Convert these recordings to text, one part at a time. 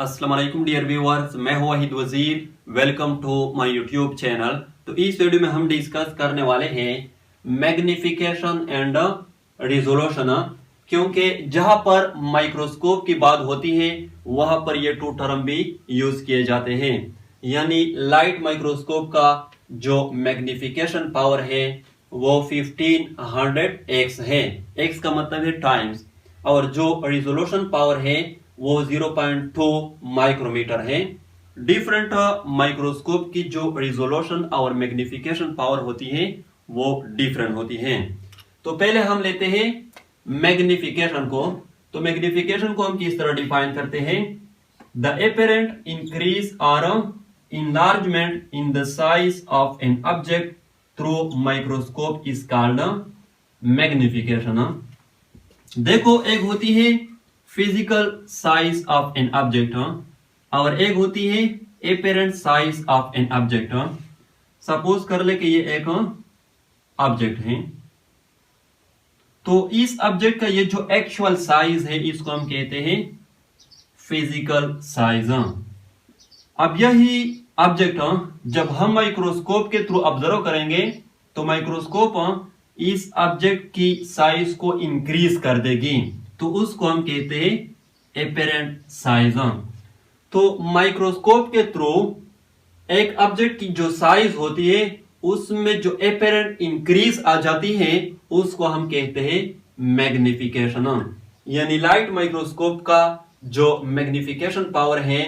अस्सलाम वालेकुम dear viewers, मैं हूं Wahid Wazir. Welcome to my YouTube channel. तो इस वीडियो में हम डिस्कस करने वाले हैं मैग्निफिकेशन एंड रिजोल्यूशन, क्योंकि जहां पर माइक्रोस्कोप की बात होती है वहां पर ये टू टर्म भी यूज किए जाते हैं। यानी लाइट माइक्रोस्कोप का जो मैग्निफिकेशन पावर है वो 1500x है। x का मतलब है टाइम्स, और जो रिजोल्यूशन पावर है वो 0.2 माइक्रोमीटर है। डिफरेंट माइक्रोस्कोप की जो रिजोल्यूशन और मैग्निफिकेशन पावर होती है वो डिफरेंट होती है। तो पहले हम लेते हैं मैग्निफिकेशन को। तो मैग्निफिकेशन को हम किस तरह डिफाइन करते हैं? द एपरेंट इंक्रीज और enlargement in the size of an object through microscope is called magnification। देखो, एक होती है physical size of an object और एक होती है apparent size of an object. Suppose कर ले कि ये एक ऑब्जेक्ट है, तो इस ऑब्जेक्ट का ये जो एक्चुअल साइज है इसको हम कहते हैं फिजिकल साइज। अब यही ऑब्जेक्ट जब हम माइक्रोस्कोप के थ्रू ऑब्जर्व करेंगे तो माइक्रोस्कोप इस ऑब्जेक्ट की साइज को इंक्रीज कर देगी, तो उसको हम कहते हैं एपेरेंट साइज। तो माइक्रोस्कोप के थ्रू एक ऑब्जेक्ट की जो साइज होती है उसमें जो एपेरेंट इंक्रीज आ जाती है उसको हम कहते हैं मैग्निफिकेशन। यानी लाइट माइक्रोस्कोप का जो मैग्निफिकेशन पावर है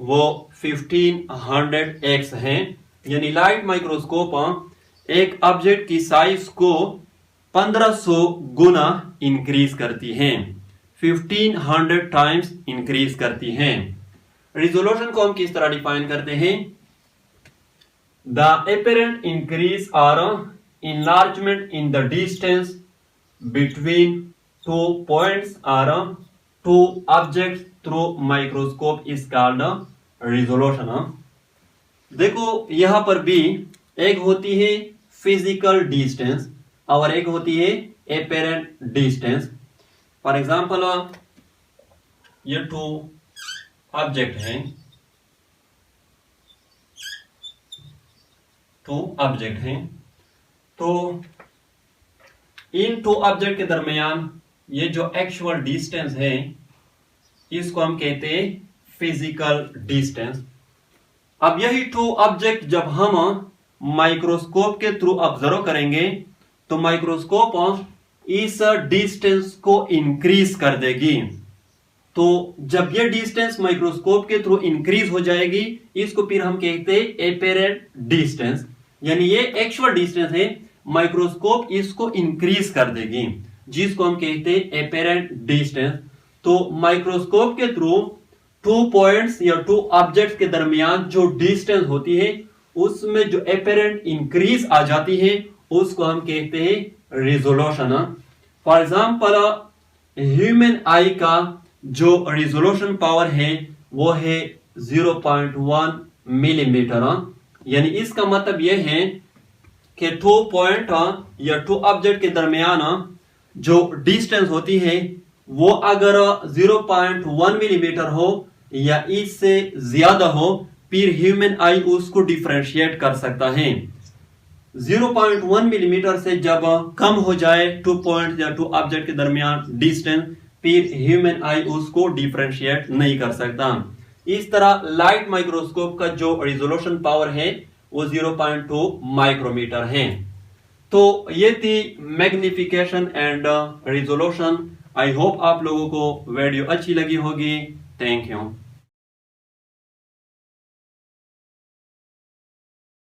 वो 1500x है। यानी लाइट माइक्रोस्कोप एक ऑब्जेक्ट की साइज को 1500 गुना इंक्रीज करती है, 1500 टाइम्स इंक्रीज करती है। रिजोल्यूशन को हम किस तरह डिफाइन करते हैं? द एपेरेंट इंक्रीज और enlargement in the distance between two points or two objects through microscope is called resolution। देखो, यहां पर भी एक होती है फिजिकल डिस्टेंस और एक होती है एपेरेंट डिस्टेंस। फॉर एग्जांपल, ये टू ऑब्जेक्ट हैं, तो इन टू ऑब्जेक्ट के दरमियान ये जो एक्चुअल डिस्टेंस है इसको हम कहते हैं फिजिकल डिस्टेंस। अब यही टू ऑब्जेक्ट जब हम माइक्रोस्कोप के थ्रू ऑब्जर्व करेंगे तो माइक्रोस्कोप इस डिस्टेंस को इंक्रीज कर देगी। तो जब ये डिस्टेंस माइक्रोस्कोप के थ्रू इंक्रीज हो जाएगी इसको फिर हम कहते हैं एपेरेंट डिस्टेंस। यानी ये एक्चुअल डिस्टेंस है, माइक्रोस्कोप इसको इंक्रीज कर देगी, जिसको हम कहते हैं एपेरेंट डिस्टेंस। तो माइक्रोस्कोप के थ्रू टू पॉइंट्स या टू ऑब्जेक्ट्स के दरमियान जो डिस्टेंस होती है उसमें जो एपेरेंट इंक्रीज आ जाती है उसको हम कहते हैं रिजोल्यूशन। फॉर एग्जांपल, ह्यूमन आई का जो रिजोल्यूशन पावर है वो है 0.1 मिलीमीटर। यानी इसका मतलब यह है कि टू पॉइंट या टू ऑब्जेक्ट के दरमियान जो डिस्टेंस होती है वो अगर 0.1 मिलीमीटर हो या इससे ज्यादा हो फिर ह्यूमन आई उसको डिफरेंशिएट कर सकता है। 0.1 मिलीमीटर से जब कम हो जाए टू पॉइंट या टू ऑब्जेक्ट के दरमियान डिस्टेंस, फिर ह्यूमन आई उसको डिफरेंशिएट नहीं कर सकता। इस तरह लाइट माइक्रोस्कोप का जो रिजोल्यूशन पावर है वो 0.2 माइक्रोमीटर है। तो ये थी magnification and resolution. I hope आप लोगों को वीडियो अच्छी लगी होगी। Thank you.